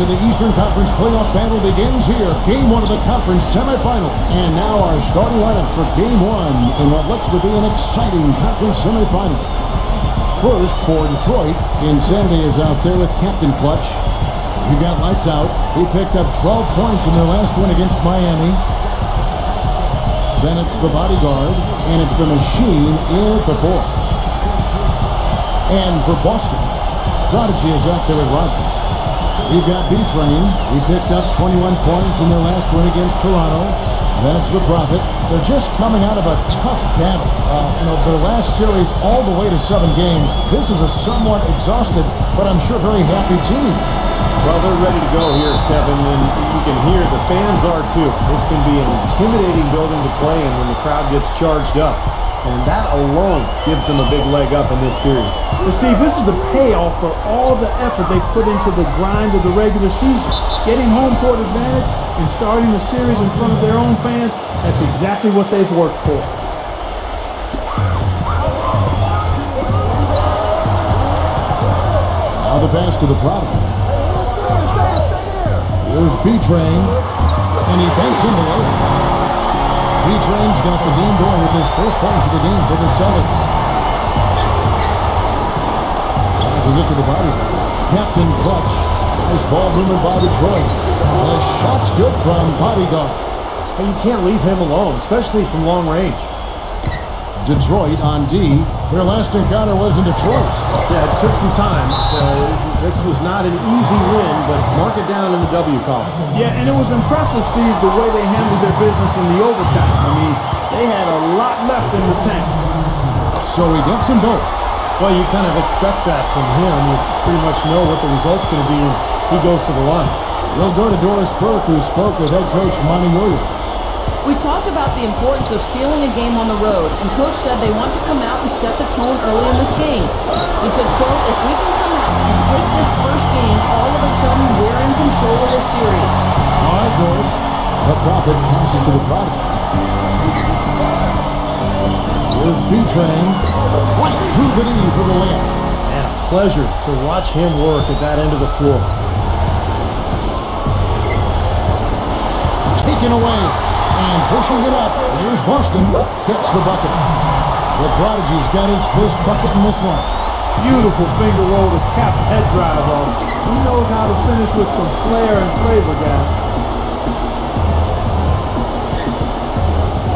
of the Eastern Conference playoff battle begins here. Game 1 of the conference semifinal. And now our starting lineup for Game 1 in what looks to be an exciting conference semifinal. First for Detroit, Insanity is out there with Captain Clutch. He got lights out. He picked up 12 points in their last win against Miami. Then it's the Bodyguard, and it's the Machine in at the 4. And for Boston, Prodigy is out there with Rogers. We've got B-Train. He picked up 21 points in their last win against Toronto. That's the Prophet. They're just coming out of a tough battle. Their last series all the way to 7 games. This is a somewhat exhausted, but I'm sure very happy team. Well, they're ready to go here, Kevin, and you can hear the fans are too. This can be an intimidating building to play in when the crowd gets charged up. And that alone gives them a big leg up in this series. Well, Steve, this is the payoff for all the effort they put into the grind of the regular season. Getting home court advantage and starting the series in front of their own fans, that's exactly what they've worked for. Now the pass to the Prophet. Here's B-Train, and he banks into it. B-Train's got the game going with his first points of the game for the Celtics. Passes it to the body. Captain Clutch. Nice ball movement by Detroit. The shot's good from Bodyguard. And you can't leave him alone, especially from long range. Detroit on D. Their last encounter was in Detroit. Yeah, it took some time. This was not an easy win, but mark it down in the W column. Yeah, and it was impressive, Steve, the way they handled their business in the overtime. I mean, they had a lot left in the tank. So he gets them both. Well, you kind of expect that from him. You pretty much know what the result's going to be when he goes to the line. We'll go to Doris Burke, who spoke with head coach Monty Williams. We talked about the importance of stealing a game on the road, and Coach said they want to come out and set the tone early in this game. He said, quote, if we can come out and take this first game, all of a sudden we're in control of this series. All right, Doris. The Prophet passes to the Prophet. Here's B-Train. Right through the knee for the layup. And a pleasure to watch him work at that end of the floor. Taken away. And pushing it up, here's Boston, gets the bucket. The Prodigy's got his first bucket in this one. Beautiful finger roll to cap head drive off. He knows how to finish with some flair and flavor, guys.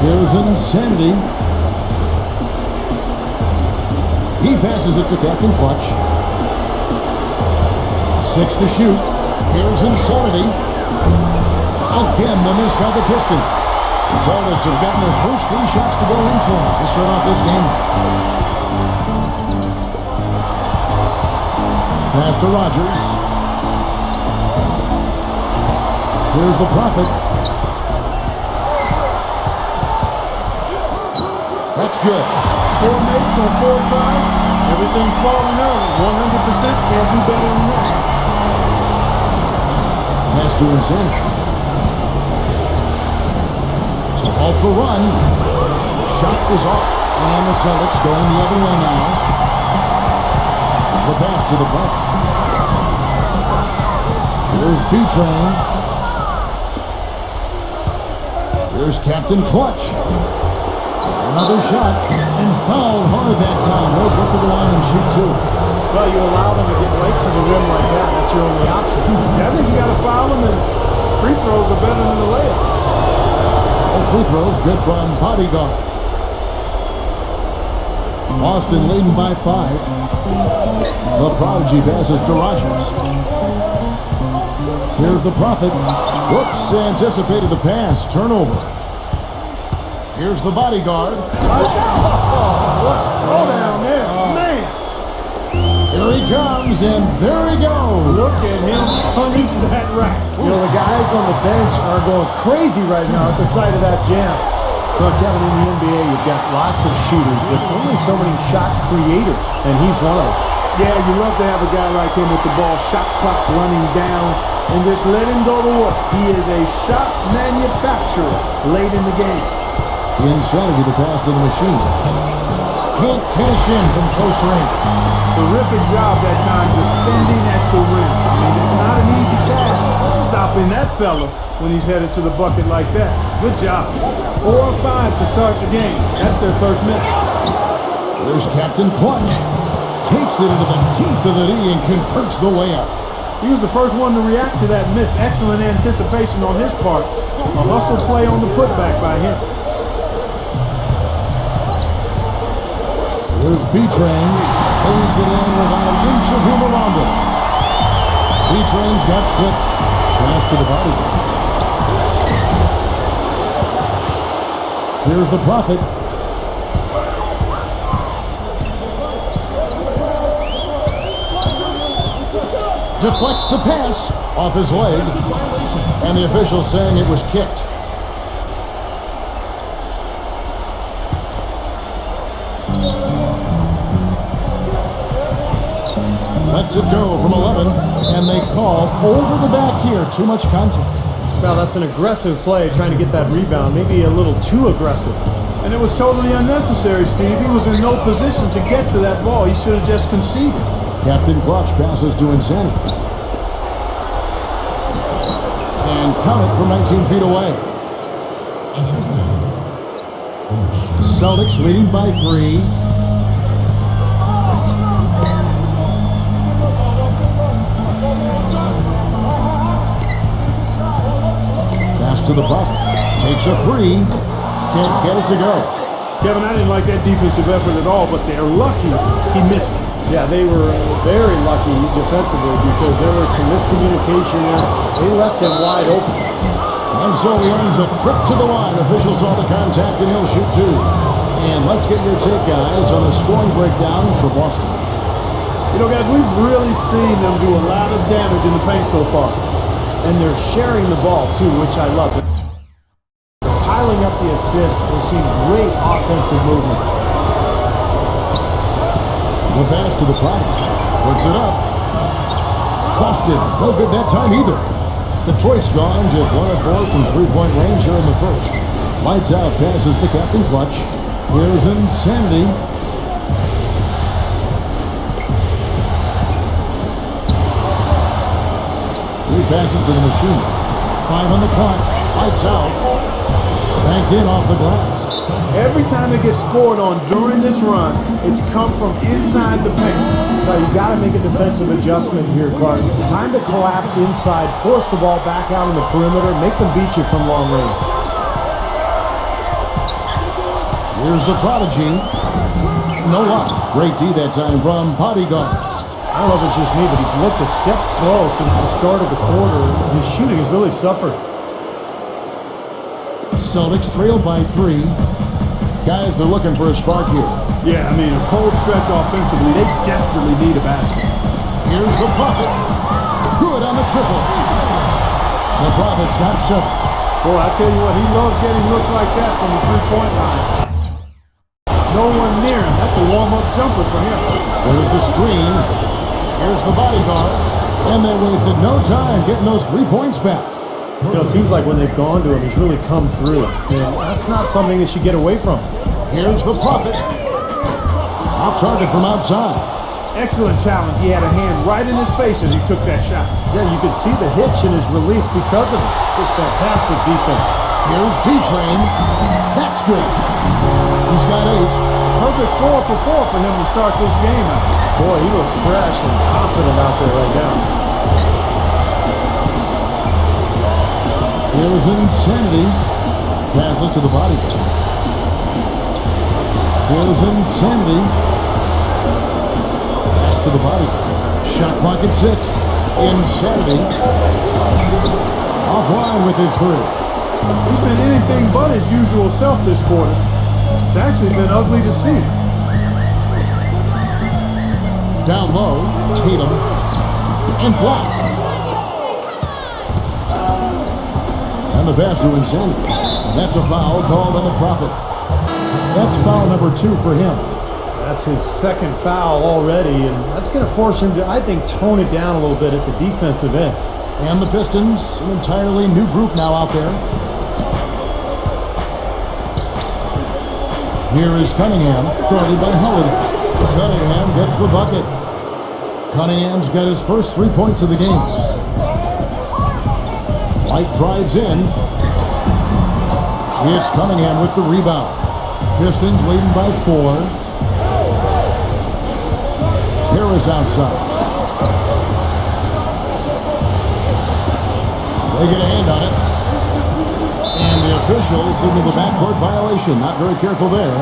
Here's Insanity. He passes it to Captain Clutch. 6 to shoot. Here's Insanity. Again, the miss by the Pistons. The Celtics have gotten their first 3 shots to go in for them to start off this game. Pass to Rogers. Here's the Prophet. That's good. 4 makes on 4 tries. Everything's falling early. 100% can't do better than that. Pass to Insanity. Off the run. Shot is off. And the Celtics going the other way now. The pass to the bucket. Here's B-Train. Here's Captain Clutch. Another shot. And fouled hard that time. No good to the line and shoot 2. Well, you allow them to get right to the rim like that. That's your only option. I think you got to foul them, and free throws are better than the layup. Free throws good from Bodyguard. Boston leading by 5. The Prodigy passes to Rogers. Here's the Prophet. Whoops, anticipated the pass. Turnover. Here's the Bodyguard. Throw down there, man. Here he comes, and there he goes. Look at him punish that rack. You know, the guys on the bench are going crazy right now at the sight of that jam. Well, Kevin, in the NBA, you've got lots of shooters, but only so many shot creators, and he's one of them. Yeah, you love to have a guy like him with the ball shot clock running down and just let him go to work. He is a shot manufacturer late in the game. Insanity, the pass to the Machine. can't cash in from close range. Terrific job that time defending at the rim. I mean, it's not an easy task stopping that fella when he's headed to the bucket like that. Good job. 4 or 5 to start the game. That's their first miss. There's Captain Clutch. Takes it into the teeth of the knee and converts the layup. He was the first one to react to that miss. Excellent anticipation on his part. A hustle play on the putback by him. Here's B-Train. Holds it in without an inch of room around him. B-Train's got 6. Pass to the body. Here's the Prophet. Deflects the pass off his leg, and the official saying it was kicked. Lets it go from 11, and they call over the back here. Too much contact. Well, that's an aggressive play, trying to get that rebound. Maybe a little too aggressive. And it was totally unnecessary, Steve. He was in no position to get to that ball. He should have just conceded. Captain Clutch passes to Insanity. And count it from 19 feet away. Celtics leading by 3. Pass to the Prophet. Takes a 3. Can't get it to go. Kevin, I didn't like that defensive effort at all, but they're lucky he missed it. Yeah, they were very lucky defensively because there was some miscommunication there. They left him wide open. And so he earns a trip to the line. Officials saw the contact and he'll shoot 2. And let's get your take, guys, on the scoring breakdown for Boston. You know, guys, we've really seen them do a lot of damage in the paint so far. And they're sharing the ball, too, which I love. They're piling up the assist. We're seeing great offensive movement. The pass to the Prophet. Puts it up. Busted. No good that time either. Detroit's gone. Just 1 of 4 from three-point range here in the first. Lights out. Passes to Captain Clutch. Here's Insanity. He passes to the machine. 5 on the clock. Lights out. Banked in off the glass. Every time they get scored on during this run, it's come from inside the paint. Now, you got to make a defensive adjustment here, Clark. Time to collapse inside, force the ball back out on the perimeter, make them beat you from long range. Here's the Prodigy. No luck. Great D that time from Bodyguard. I don't know if it's just me, but he's looked a step slow since the start of the quarter. His shooting has really suffered. Celtics trail by 3. Guys, they're looking for a spark here. Yeah, I mean, a cold stretch offensively. They desperately need a basket. Here's the Prophet. Good on the triple. The Prophet's got 7. Boy, I tell you what, he loves getting looks like that from the three-point line. No one near him. That's a warm-up jumper for him. There's the screen. Here's the Bodyguard. And they wasted no time getting those 3 points back. You know, it seems like when they've gone to him, he's really come through. And that's not something they should get away from. Here's the Prophet. Off target from outside. Excellent challenge. He had a hand right in his face as he took that shot. Yeah, you could see the hitch in his release because of it. Just fantastic defense. Here's B-Train. That's good. He's got 8. Perfect 4 for 4 for him to start this game out. Boy, he looks fresh and confident out there right now. Here's Insanity. Passes to the body. Here's Insanity. Pass to the body. Shot clock at 6. Insanity. Offline with his 3. He's been anything but his usual self this quarter. It's actually been ugly to see. Down low. Tatum. And blocked. And the pass to Insanity. That's a foul called on the Prophet. That's foul number 2 for him. That's his second foul already, and that's going to force him to, I think, tone it down a little bit at the defensive end. And the Pistons, an entirely new group now out there. Here is Cunningham, guarded by Howard. Cunningham gets the bucket. Cunningham's got his first 3 points of the game. White drives in. It's Cunningham with the rebound. Pistons leading by 4. Harris outside. They get a hand on it. And the official signaled the backcourt violation. Not very careful there.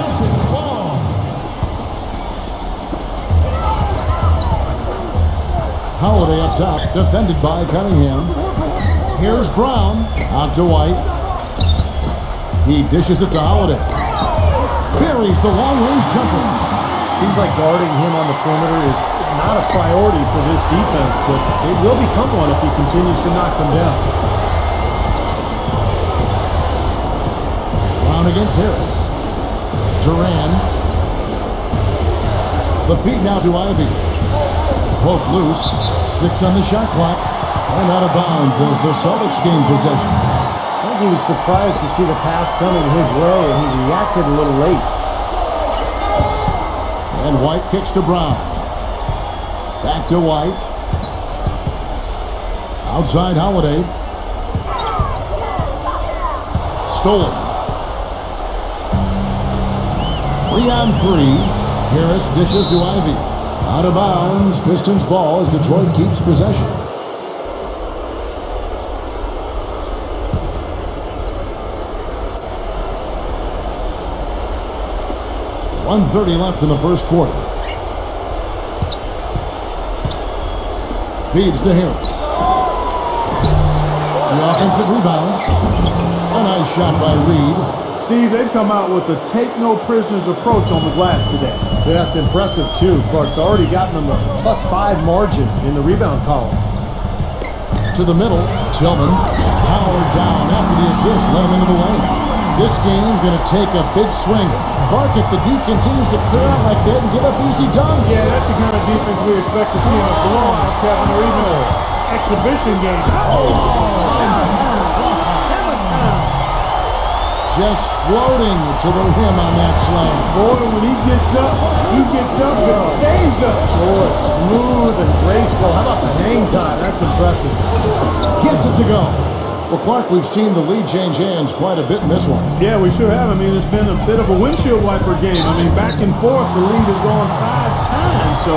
Holiday up top, defended by Cunningham. Here's Brown, out to White. He dishes it to Holiday. Carries the long-range jumper. Seems like guarding him on the perimeter is not a priority for this defense, but it will become one if he continues to knock them down. Brown against Harris. Duran. The feed now to Ivy. Poke loose. 6 on the shot clock. And out of bounds as the Celtics gain possession. I think he was surprised to see the pass coming his way, and he reacted a little late. And White kicks to Brown. Back to White. Outside Holiday. Stolen. 3 on 3. Harris dishes to Ivy. Out of bounds. Pistons ball as Detroit keeps possession. .130 left in the first quarter. Feeds to Harris. The offensive rebound. A nice shot by Reed. Steve, they've come out with a take-no-prisoners approach on the glass today. Yeah, that's impressive, too. Clark's already gotten them a +5 margin in the rebound column. To the middle, Tillman. Powered down after the assist, let him into the lane. This game's going to take a big swing. Clark, if the D continues to clear out like that and give up easy dunks. Yeah, that's the kind of defense we expect to see in a blowout, Kevin, or even an exhibition game. Just floating to the rim on that slam. Boy, when he gets up and stays up. Oh, it's smooth and graceful. How about the hang time? That's impressive. Gets it to go. Well, Clark, we've seen the lead change hands quite a bit in this one. Yeah, we sure have. I mean, it's been a bit of a windshield wiper game. I mean, back and forth, the lead has gone 5 times, so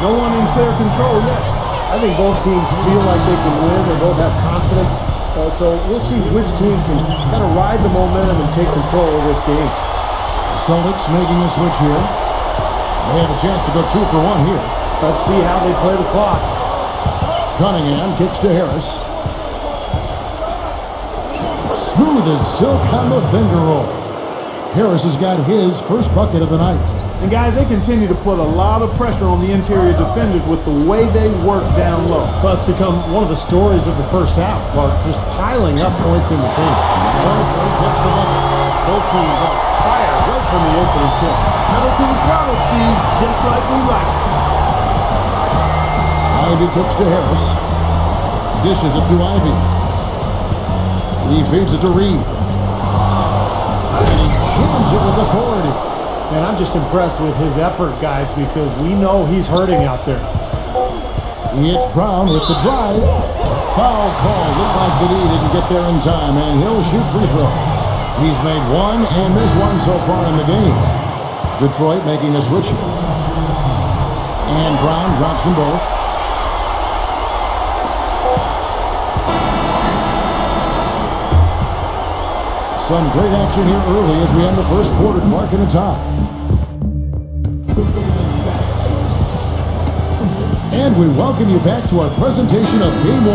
no one in clear control yet. I think both teams feel like they can win. They both have confidence. So we'll see which team can kind of ride the momentum and take control of this game. Celtics making a switch here. They have a chance to go 2 for 1 here. Let's see how they play the clock. Cunningham kicks to Harris. Smooth as silk on the finger roll. Harris has got his first bucket of the night. And guys, they continue to put a lot of pressure on the interior defenders with the way they work down low. Well, it's become one of the stories of the first half, while just piling up points in the paint. Gets the bucket. Both teams on fire right from the opening tip. Pedal to the throttle, Steve, just like we like it. Ivy kicks to Harris. Dishes it to Ivy. He feeds it to Reed. And he jams it with authority. And I'm just impressed with his effort, guys, because we know he's hurting out there. It's Brown with the drive. Foul call. Looked like the D didn't get there in time, and he'll shoot free throws. He's made 1 and missed 1 so far in the game. Detroit making a switch here. And Brown drops them both. Some great action here early as we end the first quarter, marking a tie. And we welcome you back to our presentation of Game 1.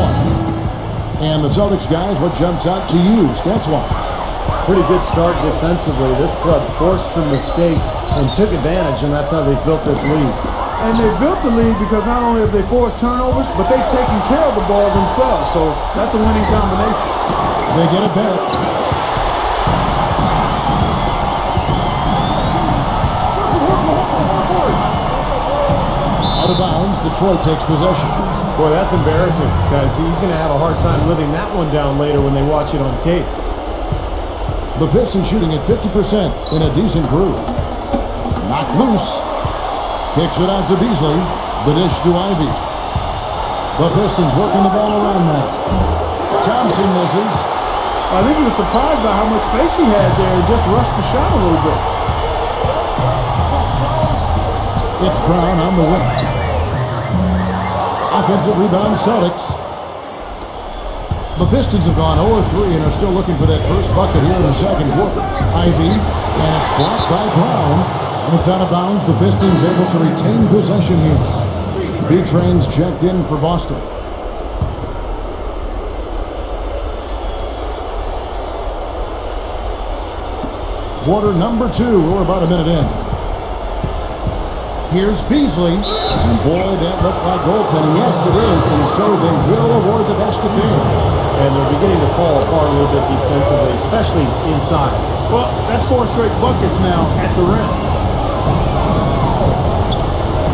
And the Celtics, guys, what jumps out to you, stats-wise? Pretty good start defensively. This club forced some mistakes and took advantage, and that's how they built this lead. And they built the lead because not only have they forced turnovers, but they've taken care of the ball themselves. So that's a winning combination. They get it back. Out of bounds, Detroit takes possession. Boy, that's embarrassing, guys. He's going to have a hard time living that one down later when they watch it on tape. The Pistons shooting at 50% in a decent groove. Knocked loose. Kicks it out to Beasley. The dish to Ivy. The Pistons working the ball around now. Thompson misses. I think he was surprised by how much space he had there and just rushed the shot a little bit. It's Brown on the wing. Offensive rebound, Celtics. The Pistons have gone 0-3 and are still looking for that first bucket here in the second quarter. Ivy, and it's blocked by Brown. And it's out of bounds. The Pistons able to retain possession here. B-Train's checked in for Boston. Quarter number 2. We're about a minute in. Here's Beasley. And boy, that looked like goaltending. Yes, it is. And so they will award the basket there. And they're beginning to fall apart a little bit defensively, especially inside. Well, that's 4 straight buckets now at the rim.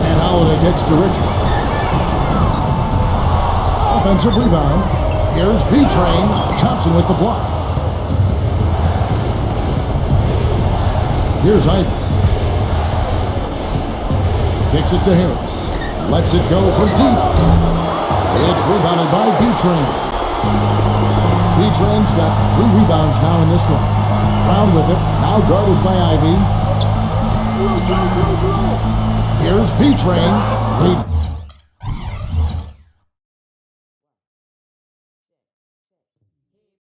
And Holiday kicks to Richard. Offensive rebound. Here's B-Train. Thompson with the block. Here's Ivy. Kicks it to Harris. Lets it go from deep. It's rebounded by B-Train. B-Train's got 3 rebounds now in this one. Brown with it. Now guarded by Ivy. Here's B-Train.